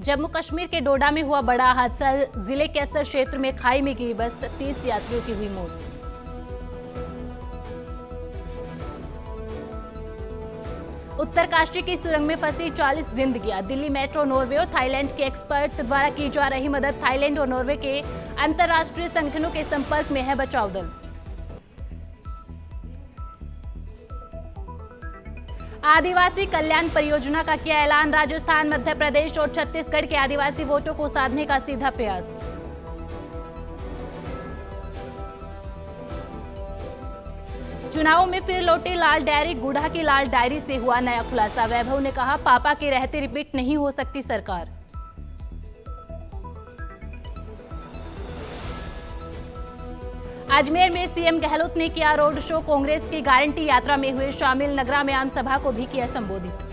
जम्मू कश्मीर के डोडा में हुआ बड़ा हादसा। जिले के असर क्षेत्र में खाई में गिरी बस, 30 यात्रियों की हुई मौत। उत्तरकाशी की सुरंग में फंसी 40 जिंदगियां। दिल्ली मेट्रो, नॉर्वे और थाईलैंड के एक्सपर्ट द्वारा की जा रही मदद। थाईलैंड और नॉर्वे के अंतर्राष्ट्रीय संगठनों के संपर्क में है बचाव दल। आदिवासी कल्याण परियोजना का किया ऐलान। राजस्थान, मध्य प्रदेश और छत्तीसगढ़ के आदिवासी वोटों को साधने का सीधा प्रयास। चुनावों में फिर लौटी लाल डायरी। गुड़ा की लाल डायरी से हुआ नया खुलासा। वैभव ने कहा, पापा के रहते रिपीट नहीं हो सकती सरकार। अजमेर में सीएम गहलोत ने किया रोड शो। कांग्रेस की गारंटी यात्रा में हुए शामिल। नगरा में आम सभा को भी किया संबोधित।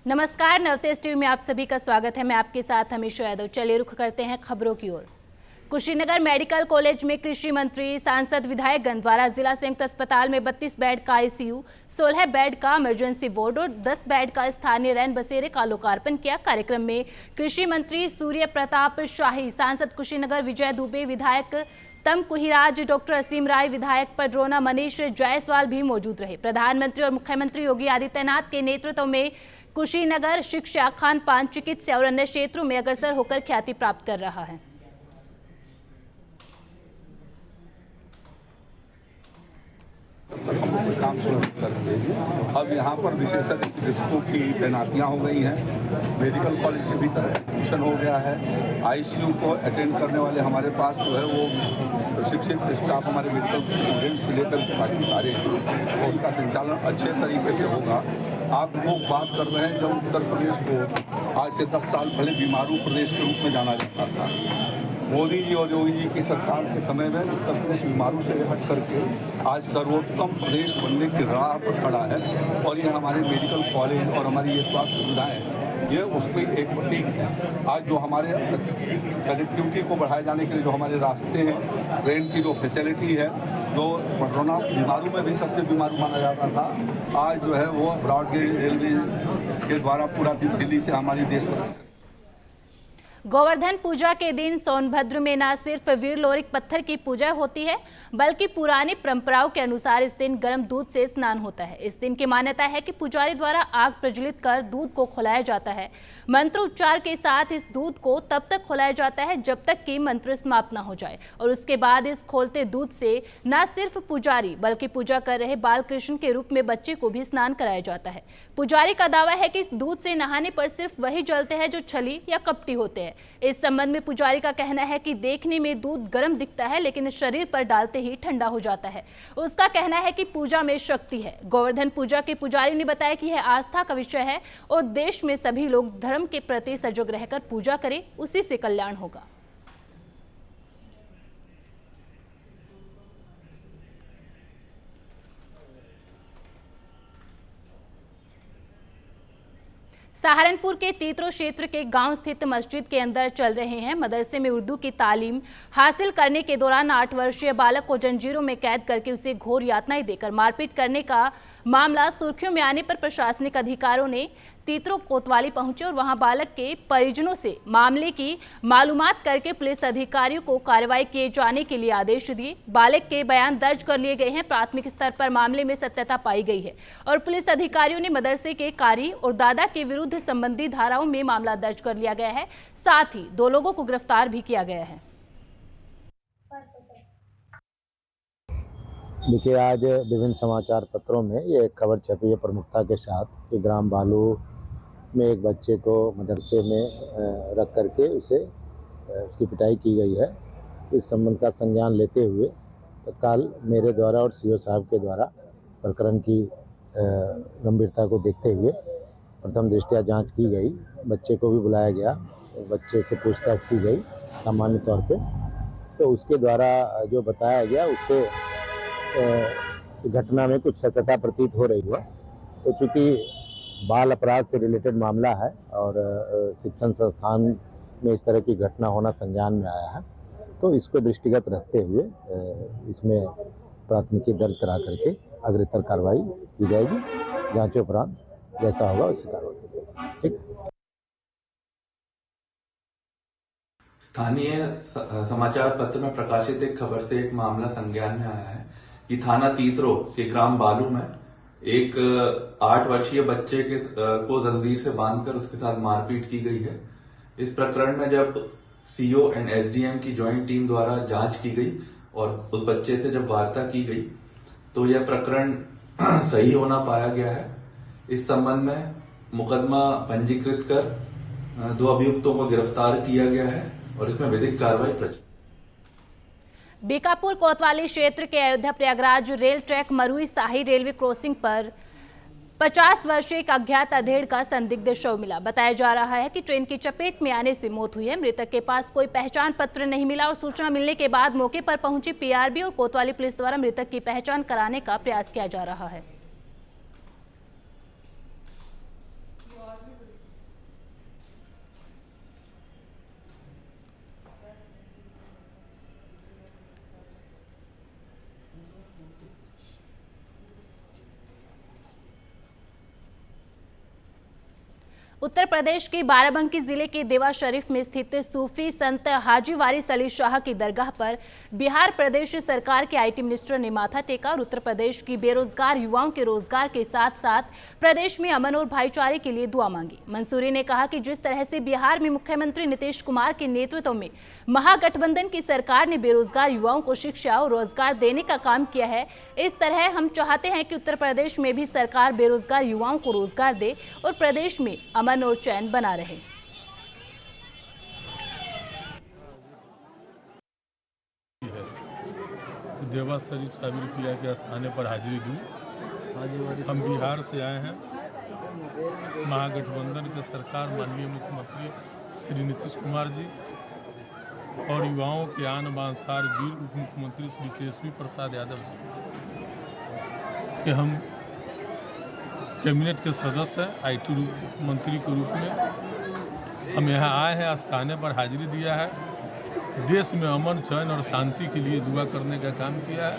नमस्कार, नवतेज टीवी में आप सभी का स्वागत है। मैं आपके साथ हमेशा यादव। चलिए रुख करते हैं खबरों की ओर। कुशीनगर मेडिकल कॉलेज में कृषि मंत्री, सांसद, विधायकगण द्वारा जिला संयुक्त अस्पताल में 32 बेड का आईसीयू, 16 बेड का इमरजेंसी वार्ड और 10 बेड का स्थानीय रैन बसेरे का लोकार्पण किया। कार्यक्रम में कृषि मंत्री सूर्य प्रताप शाही, सांसद कुशीनगर विजय दुबे, विधायक तम कुहिराज, डॉक्टर असीम राय, विधायक पडरौना मनीष जायसवाल भी मौजूद रहे। प्रधानमंत्री और मुख्यमंत्री योगी आदित्यनाथ के नेतृत्व में कुशीनगर शिक्षा, खान पान, चिकित्सा और अन्य क्षेत्रों में अग्रसर होकर ख्याति प्राप्त कर रहा है। काम शुरू करके अब यहाँ पर विशेषज्ञ चिकित्सकों की तैनातियाँ हो गई हैं। मेडिकल कॉलेज के भीतर एडमिशन हो गया है। आईसीयू को अटेंड करने वाले हमारे पास जो है वो प्रशिक्षित स्टाफ, हमारे मेडिकल स्टूडेंट्स से लेकर के बाकी सारे, तो उसका संचालन अच्छे तरीके से होगा। आप लोग बात कर रहे हैं जब उत्तर प्रदेश को आज से 10 साल पहले बीमारू प्रदेश के रूप में जाना जाता था। मोदी जी और योगी जी की सरकार के समय में उत्तर प्रदेश बीमारू से हट करके आज सर्वोत्तम प्रदेश बनने की राह पर खड़ा है। और ये हमारे मेडिकल कॉलेज और हमारी ये स्वास्थ्य सुविधाएँ, ये उसकी एक प्रतीक है। आज जो हमारे कनेक्टिविटी को बढ़ाए जाने के लिए जो हमारे रास्ते हैं, ट्रेन की जो फैसिलिटी है, जो पटरौना बीमारू में भी सबसे बीमारू माना जाता था, आज जो है वो ब्रॉड गेज रेलवे के द्वारा पूरा दिल्ली से हमारी देश पर। गोवर्धन पूजा के दिन सोनभद्र में न सिर्फ वीर लोरिक पत्थर की पूजा होती है, बल्कि पुरानी परंपराओं के अनुसार इस दिन गर्म दूध से स्नान होता है। इस दिन की मान्यता है कि पुजारी द्वारा आग प्रज्वलित कर दूध को खौलाया जाता है। मंत्र उच्चार के साथ इस दूध को तब तक खौलाया जाता है जब तक कि मंत्र समाप्त न हो जाए, और उसके बाद इस खोलते दूध से न सिर्फ पुजारी बल्कि पूजा कर रहे बाल कृष्ण के रूप में बच्चे को भी स्नान कराया जाता है। पुजारी का दावा है कि इस दूध से नहाने पर सिर्फ वही जलते हैं जो छली या कपटी होते हैं। इस संबंध में पुजारी का कहना है कि देखने में दूध गर्म दिखता है, लेकिन शरीर पर डालते ही ठंडा हो जाता है। उसका कहना है कि पूजा में शक्ति है। गोवर्धन पूजा के पुजारी ने बताया कि यह आस्था का विषय है और देश में सभी लोग धर्म के प्रति सजग रहकर पूजा करें, उसी से कल्याण होगा। सहारनपुर के तीतरो क्षेत्र के गांव स्थित मस्जिद के अंदर चल रहे हैं मदरसे में उर्दू की तालीम हासिल करने के दौरान 8 वर्षीय बालक को जंजीरों में कैद करके उसे घोर यातनाएं देकर मारपीट करने का मामला सुर्खियों में आने पर प्रशासनिक अधिकारियों ने तीतरो कोतवाली पहुंचे और वहां बालक के परिजनों से मामले की मालूमात करके पुलिस अधिकारियों को कार्रवाई किए जाने के लिए आदेश दिए। बालक के बयान दर्ज कर लिए गए हैं। प्राथमिक स्तर पर मामले में सत्यता पाई गई है और पुलिस अधिकारियों ने मदरसे के कारी और दादा के विरुद्ध संबंधी धाराओं में मामला दर्ज कर लिया गया है। साथ ही 2 लोगों को गिरफ्तार भी किया गया है। देखिए, आज विभिन्न समाचार पत्रों में ये खबर छपी है प्रमुखता के साथ कि ग्राम बालू में एक बच्चे को मदरसे में रख करके उसकी पिटाई की गई है। इस संबंध का संज्ञान लेते हुए तत्काल मेरे द्वारा और सीओ साहब के द्वारा प्रकरण की गंभीरता को देखते हुए प्रथम दृष्टया जांच की गई। बच्चे को भी बुलाया गया, बच्चे से पूछताछ की गई सामान्य तौर पे। तो उसके द्वारा जो बताया गया उससे घटना में कुछ सत्यता प्रतीत हो रही है। तो चूँकि बाल अपराध से रिलेटेड मामला है और शिक्षण संस्थान में इस तरह की घटना होना संज्ञान में आया है, तो इसको दृष्टिगत रखते हुए इसमें प्राथमिकी दर्ज करा करके अग्रतर कार्रवाई की जाएगी। जांचोपरांत जैसा होगा वैसी कार्रवाई की जाएगी। ठीक है। स्थानीय समाचार पत्र में प्रकाशित एक खबर से एक मामला संज्ञान में आया है कि थाना तीतरो के ग्राम बालू में एक 8 वर्षीय बच्चे को जंजीर से बांधकर उसके साथ मारपीट की गई है। इस प्रकरण में जब सीओ एंड एसडीएम की ज्वाइंट टीम द्वारा जांच की गई और उस बच्चे से जब वार्ता की गई तो यह प्रकरण सही होना पाया गया है। इस संबंध में मुकदमा पंजीकृत कर 2 अभियुक्तों को गिरफ्तार किया गया है और इसमें विधिक कार्रवाई बीकापुर कोतवाली क्षेत्र के अयोध्या प्रयागराज रेल ट्रैक मरुई शाही रेलवे क्रॉसिंग पर 50 वर्षीय एक अज्ञात अधेड़ का संदिग्ध शव मिला। बताया जा रहा है कि ट्रेन की चपेट में आने से मौत हुई है। मृतक के पास कोई पहचान पत्र नहीं मिला और सूचना मिलने के बाद मौके पर पहुंची पीआरबी और कोतवाली पुलिस द्वारा मृतक की पहचान कराने का प्रयास किया जा रहा है। उत्तर प्रदेश के बाराबंकी जिले के देवा शरीफ में स्थित सूफी संत हाजी वारिस अली शाह की दरगाह पर बिहार प्रदेश सरकार के आईटी मिनिस्टर ने माथा टेका और उत्तर प्रदेश की बेरोजगार युवाओं के रोजगार के साथ साथ प्रदेश में अमन और भाईचारे के लिए दुआ मांगी। मंसूरी ने कहा कि जिस तरह से बिहार में मुख्यमंत्री नीतीश कुमार के नेतृत्व में महागठबंधन की सरकार ने बेरोजगार युवाओं को शिक्षा और रोजगार देने का काम किया है, इस तरह हम चाहते हैं कि उत्तर प्रदेश में भी सरकार बेरोजगार युवाओं को रोजगार दे और प्रदेश में अमन और चैन बना रहे। देवा शरीफ साबिर किया के स्थान पर हाजिरी दूं। हम बिहार से आए हैं। महागठबंधन की सरकार माननीय मुख्यमंत्री श्री नीतीश कुमार जी और युवाओं के आन बान सार वीर उप मुख्यमंत्री श्री तेजस्वी प्रसाद यादव जी के हम कैबिनेट के सदस्य हैं। आईटी मंत्री के रूप में हम यहाँ आए हैं, आस्थाने पर हाजिरी दिया है, देश में अमन चैन और शांति के लिए दुआ करने का काम किया है।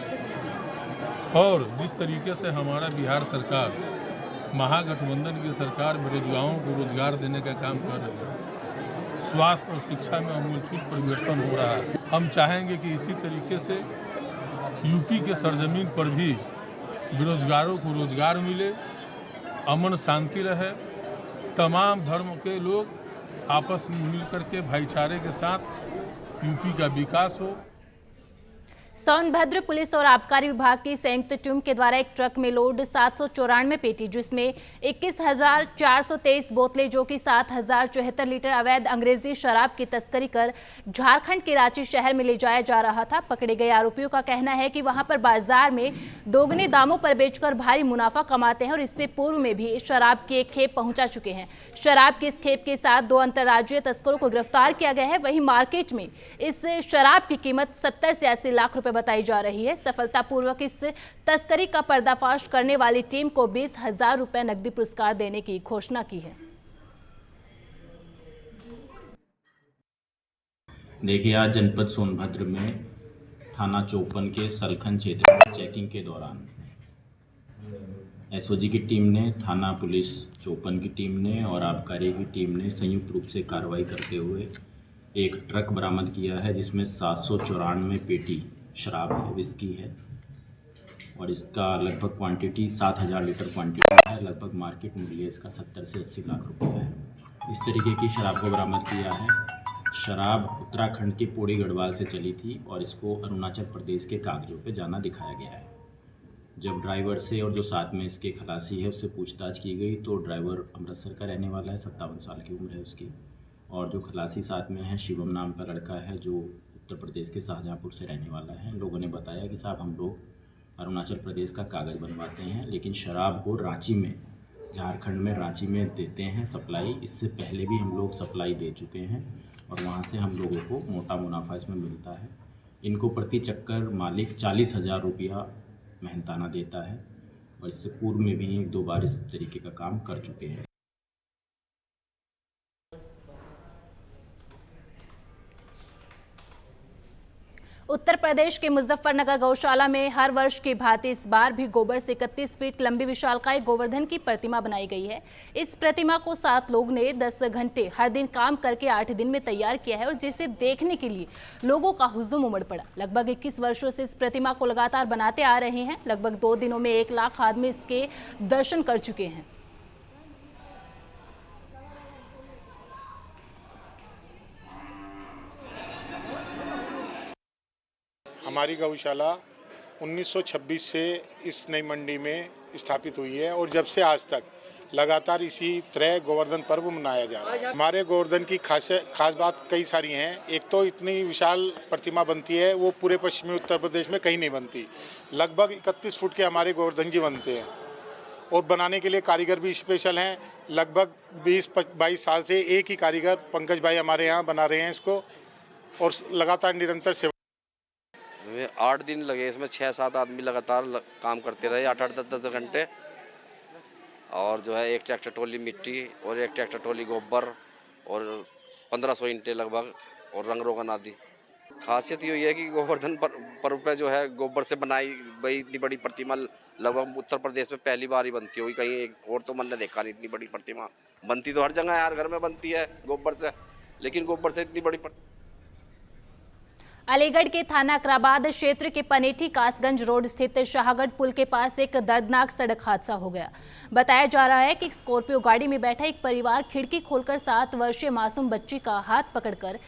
और जिस तरीके से हमारा बिहार सरकार महागठबंधन की सरकार बेरोजगारों को रोजगार देने का काम कर रही है, स्वास्थ्य और शिक्षा में आमूलचूल परिवर्तन हो रहा है। हम चाहेंगे कि इसी तरीके से यूपी के सरजमीन पर भी बेरोजगारों को रोजगार मिले, अमन शांति रहे, तमाम धर्म के लोग आपस में मिलकर के भाईचारे के साथ यूपी का विकास हो। सोनभद्र पुलिस और आबकारी विभाग की संयुक्त टीम के द्वारा एक ट्रक में लोड 794 पेटी जिसमें 21,423 बोतलें जो कि 7,074 लीटर अवैध अंग्रेजी शराब की तस्करी कर झारखंड के रांची शहर में ले जाया जा रहा था। पकड़े गए आरोपियों का कहना है कि वहां पर बाजार में दोगुने दामों पर बेचकर भारी मुनाफा कमाते हैं और इससे पूर्व में भी शराब की एक खेप पहुंचा चुके हैं। शराब की इस खेप के साथ 2 अंतर्राज्यीय तस्करों को गिरफ्तार किया गया है। वहीं मार्केट में इस शराब की कीमत 70 से 80 लाख रुपए बताई जा रही है। सफलतापूर्वक इस तस्करी का पर्दाफाश करने वाली टीम को 20,000 रुपए नकदी पुरस्कार देने की घोषणा की है। देखिए, आज जनपद सोनभद्र में थाना 54 के सलखन क्षेत्र में चेकिंग के दौरान एसओजी की टीम ने, थाना पुलिस 54 की टीम ने और आबकारी की टीम ने संयुक्त रूप से कार्रवाई करते हुए एक ट्रक बरामद किया है जिसमें 794 पेटी शराब है, विस्की है और इसका लगभग क्वांटिटी 7,000 लीटर क्वांटिटी है। लगभग मार्केट मूल्य इसका 70 से 80 लाख रुपए है। इस तरीके की शराब को बरामद किया है। शराब उत्तराखंड के पौड़ी गढ़वाल से चली थी और इसको अरुणाचल प्रदेश के कागजों पे जाना दिखाया गया है। जब ड्राइवर से और जो साथ में इसके खलासी है उससे पूछताछ की गई तो ड्राइवर अमृतसर का रहने वाला है, 57 साल की उम्र है उसकी, और जो खलासी साथ में है शिवम नाम का लड़का है जो उत्तर प्रदेश के शाहजहाँपुर से रहने वाला है। लोगों ने बताया कि साहब हम लोग अरुणाचल प्रदेश का कागज़ बनवाते हैं लेकिन शराब को रांची में, झारखंड में रांची में देते हैं सप्लाई। इससे पहले भी हम लोग सप्लाई दे चुके हैं और वहाँ से हम लोगों को मोटा मुनाफा इसमें मिलता है। इनको प्रति चक्कर मालिक 40,000 रुपया मेहनताना देता है और इससे पूर्व में भी 1-2 बार इस तरीके का काम कर चुके हैं। उत्तर प्रदेश के मुजफ्फरनगर गौशाला में हर वर्ष की भांति इस बार भी गोबर से 31 फीट लंबी विशालकाय गोवर्धन की प्रतिमा बनाई गई है। इस प्रतिमा को 7 लोग ने 10 घंटे हर दिन काम करके 8 दिन में तैयार किया है और जिसे देखने के लिए लोगों का हुजूम उमड़ पड़ा। लगभग 21 वर्षों से इस प्रतिमा को लगातार बनाते आ रहे हैं। लगभग 2 दिनों में 1 लाख आदमी इसके दर्शन कर चुके हैं। हमारी गौशाला 1926 से इस नई मंडी में स्थापित हुई है और जब से आज तक लगातार इसी तरह गोवर्धन पर्व मनाया जा रहा है। हमारे गोवर्धन की खास बात कई सारी हैं। एक तो इतनी विशाल प्रतिमा बनती है, वो पूरे पश्चिमी उत्तर प्रदेश में कहीं नहीं बनती। लगभग 31 फुट के हमारे गोवर्धन जी बनते हैं और बनाने के लिए कारीगर भी स्पेशल हैं। लगभग 20-22 साल से एक ही कारीगर पंकज भाई हमारे यहाँ बना रहे हैं इसको और लगातार निरंतर सेवा। 8 दिन लगे इसमें, 6-7 आदमी लगातार काम करते रहे, 8-8 10-10 घंटे। और जो है 1 ट्रैक्टर ट्रॉली मिट्टी और 1 ट्रैक्टर ट्रॉली गोबर और 1500 ईंटें लगभग और रंग रोगन आदि। खासियत ये है कि गोवर्धन पर्व पे जो है गोबर से बनाई गई इतनी बड़ी प्रतिमा लगभग उत्तर प्रदेश में पहली बार ही बनती होगी। कहीं एक और तो मैंने देखा नहीं इतनी बड़ी प्रतिमा बनती। तो हर जगह यार घर में बनती है गोबर से, लेकिन गोबर से इतनी बड़ी अलीगढ़ के थाना अकराबाद क्षेत्र के पनेठी कासगंज रोड स्थित शाहगढ़ पुल के पास एक दर्दनाक सड़क हादसा हो गया। बताया जा रहा है कि स्कॉर्पियो गाड़ी में बैठा एक परिवार खिड़की खोलकर 7 वर्षीय मासूम बच्ची का हाथ पकड़कर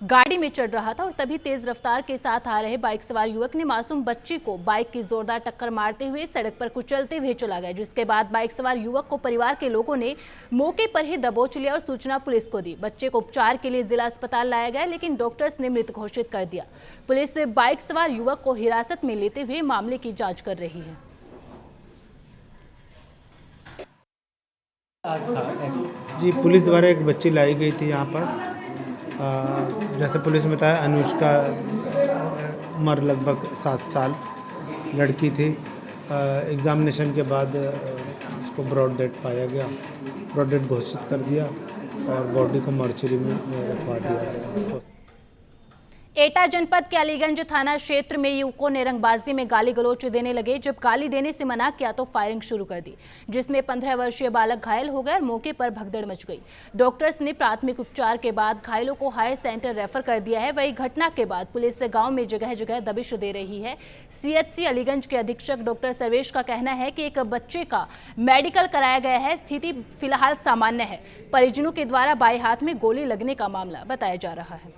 गाड़ी में चढ़ रहा था और तभी तेज रफ्तार के साथ आ रहे बाइक सवार युवक ने मासूम बच्ची को बाइक की जोरदार टक्कर मारते हुए सड़क पर कुचलते हुए चला गया, जिसके बाद बाइक सवार युवक को परिवार के लोगों ने मौके पर ही दबोच लिया और सूचना पुलिस को दी। बच्चे को उपचार के लिए जिला अस्पताल लाया गया, लेकिन डॉक्टर्स ने मृत घोषित कर दिया। पुलिस बाइक सवार युवक को हिरासत में लेते हुए मामले की जांच कर रही है। जी, पुलिस द्वारा एक बच्ची लाई गई थी यहाँ पास। जैसे पुलिस ने बताया, अनुष्का उम्र लगभग 7 साल लड़की थी। एग्जामिनेशन के बाद उसको ब्रॉड डेड पाया गया, ब्रॉड डेड घोषित कर दिया और बॉडी को मॉर्चरी में रखवा दिया गया। एटा जनपद के अलीगंज थाना क्षेत्र में युवकों ने रंगबाजी में गाली गलौच देने लगे। जब गाली देने से मना किया तो फायरिंग शुरू कर दी, जिसमें 15 वर्षीय बालक घायल हो गए और मौके पर भगदड़ मच गई। डॉक्टर्स ने प्राथमिक उपचार के बाद घायलों को हायर सेंटर रेफर कर दिया है। वही घटना के बाद पुलिस गांव में जगह जगह दबिश दे रही है। सीएचसी अलीगंज के अधीक्षक डॉक्टर सर्वेश का कहना है कि एक बच्चे का मेडिकल कराया गया है, स्थिति फिलहाल सामान्य है। परिजनों के द्वारा बाएं हाथ में गोली लगने का मामला बताया जा रहा है।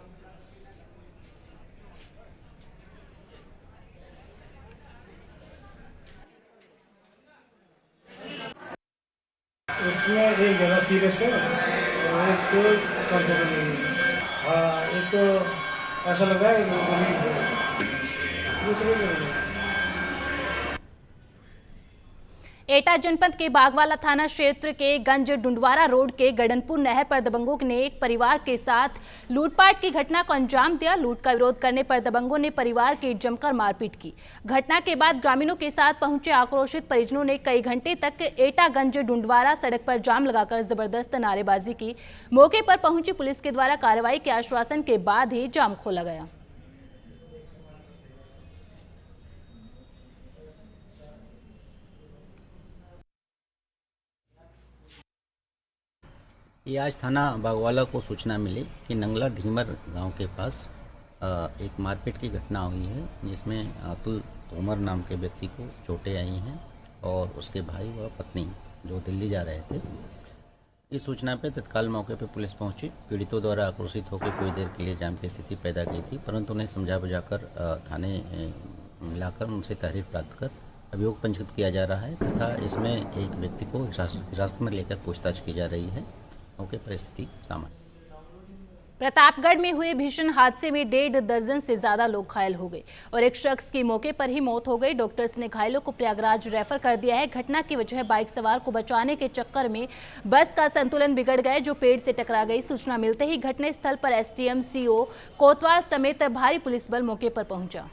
उसमें एक ज़्यादा सीरियस है और एक कंट्रोल नहीं है। हाँ, एक तो ऐसा लगा है दूसरे। एटा जनपद के बागवाला थाना क्षेत्र के गंज डुंडवारा रोड के गडनपुर नहर पर दबंगों ने एक परिवार के साथ लूटपाट की घटना को अंजाम दिया। लूट का विरोध करने पर दबंगों ने परिवार की जमकर मारपीट की। घटना के बाद ग्रामीणों के साथ पहुंचे आक्रोशित परिजनों ने कई घंटे तक एटा गंज डुंडवारा सड़क पर जाम लगाकर जबरदस्त नारेबाजी की। मौके पर पहुंची पुलिस के द्वारा कार्रवाई के आश्वासन के बाद ही जाम खोला गया। ये आज थाना बागवाला को सूचना मिली कि नंगला ढीमर गांव के पास एक मारपीट की घटना हुई है, जिसमें अतुल तोमर नाम के व्यक्ति को चोटें आई हैं और उसके भाई व पत्नी जो दिल्ली जा रहे थे। इस सूचना पे तत्काल मौके पे पुलिस पहुंची। पीड़ितों द्वारा आक्रोशित होकर कुछ देर के लिए जाम की स्थिति पैदा की थी, परंतु उन्हें समझा बुझाकर थाने मिलाकर उनसे तहरीर प्राप्त कर अभियोग पंजीकृत किया जा रहा है तथा इसमें एक व्यक्ति को हिरासत में लेकर पूछताछ की जा रही है। मौके पर स्थिति सामान्य। प्रतापगढ़ में हुए भीषण हादसे में 1.5 दर्जन से ज्यादा लोग घायल हो गए और एक शख्स की मौके पर ही मौत हो गई। डॉक्टर्स ने घायलों को प्रयागराज रेफर कर दिया है। घटना की वजह बाइक सवार को बचाने के चक्कर में बस का संतुलन बिगड़ गया, जो पेड़ से टकरा गई। सूचना मिलते ही घटनास्थल पर एसडीएम सीओ कोतवाल समेत भारी पुलिस बल मौके पर पहुंचा।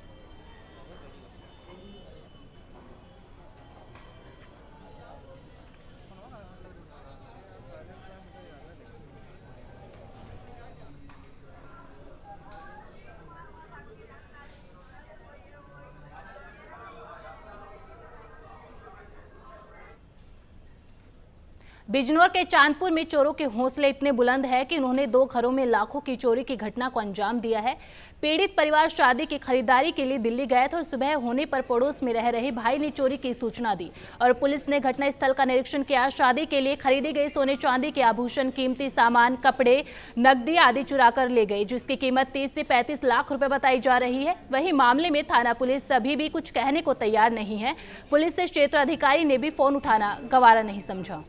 बिजनौर के चांदपुर में चोरों के हौसले इतने बुलंद है कि उन्होंने 2 घरों में लाखों की चोरी की घटना को अंजाम दिया है। पीड़ित परिवार शादी की खरीदारी के लिए दिल्ली गए थे और सुबह होने पर पड़ोस में रह रहे भाई ने चोरी की सूचना दी और पुलिस ने घटनास्थल का निरीक्षण किया। शादी के लिए खरीदी गई सोने चांदी के आभूषण, कीमती सामान, कपड़े, नकदी आदि चुरा कर ले गए, जिसकी कीमत 30 से 35 लाख रुपए बताई जा रही है। वहीं मामले में थाना पुलिस अभी भी कुछ कहने को तैयार नहीं है। पुलिस से क्षेत्र अधिकारी ने भी फोन उठाना गवारा नहीं समझा।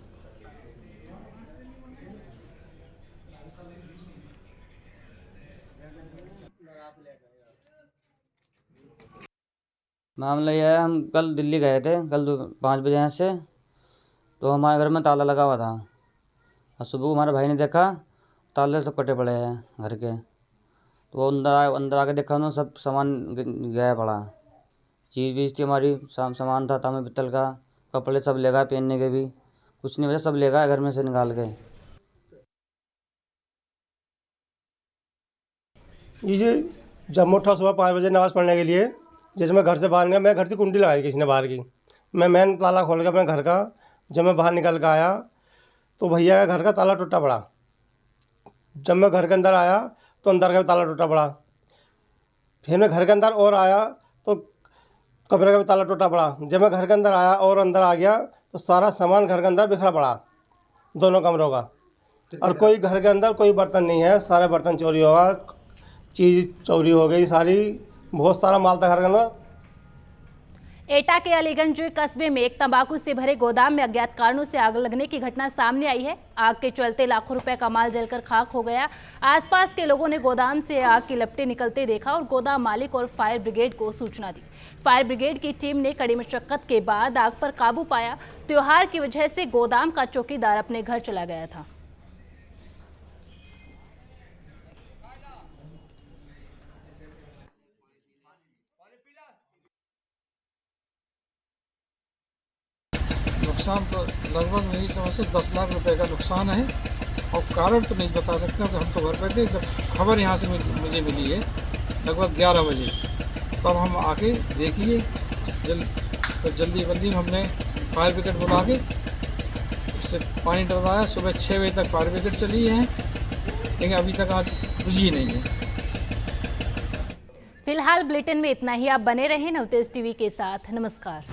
मामला यह है, हम कल दिल्ली गए थे, कल 5 बजे यहाँ से, तो हमारे घर में ताला लगा हुआ था और सुबह को हमारे भाई ने देखा ताले सब कटे पड़े हैं घर के, तो वो अंदर आके देखा उन्होंने सब सामान गया पड़ा, चीज़ भी थी हमारी, सामान था तांबे पित्तल का, कपड़े सब ले गए, पहनने के भी कुछ नहीं बचा, सब ले गए घर में से निकाल के। ये जब मैं उठा सुबह 5 बजे नमाज़ पढ़ने के लिए, जैसे मैं घर से बाहर निकला, मैं घर से कुंडी लगाई किसी ने बाहर की, मैं मेन ताला खोल के अपने घर का, जब मैं बाहर निकल के आया तो भैया का घर का ताला टूटा पड़ा। जब मैं घर के अंदर आया तो अंदर का भी ताला टूटा पड़ा। फिर मैं घर के अंदर और आया तो कमरे का भी ताला टूटा पड़ा। जब मैं घर के अंदर आया और अंदर आ गया तो सारा सामान घर के अंदर बिखरा पड़ा, दोनों कमरों का, और कोई घर के अंदर कोई बर्तन नहीं है, सारे बर्तन चोरी होगा, चीज़ चोरी हो गई सारी, बहुत सारा माल था घर के अंदर। एटा के अलीगंज कस्बे में एक तंबाकू से भरे गोदाम में अज्ञात कारणों से आग लगने की घटना सामने आई है। आग के चलते लाखों रुपए का माल जलकर खाक हो गया। आसपास के लोगों ने गोदाम से आग की लपटें निकलते देखा और गोदाम मालिक और फायर ब्रिगेड को सूचना दी। फायर ब्रिगेड की टीम ने कड़ी मशक्कत के बाद आग पर काबू पाया। त्योहार की वजह से गोदाम का चौकीदार अपने घर चला गया था। नुकसान तो लगभग मेरी समझ से 10 लाख रुपए का नुकसान है, और कारण तो नहीं बता सकते कि हम तो घर पे थे। जब खबर यहाँ से मुझे मिली है लगभग 11 बजे, तब हम आके देखिए जल्दी में हमने फायर ब्रिगेड बुला के उससे पानी डलवाया। सुबह 6 बजे तक फायर ब्रिगेड चली है, लेकिन अभी तक आज बुझी नहीं है। फिलहाल बुलेटिन में इतना ही। आप बने रहें नवतेज टीवी के साथ। नमस्कार।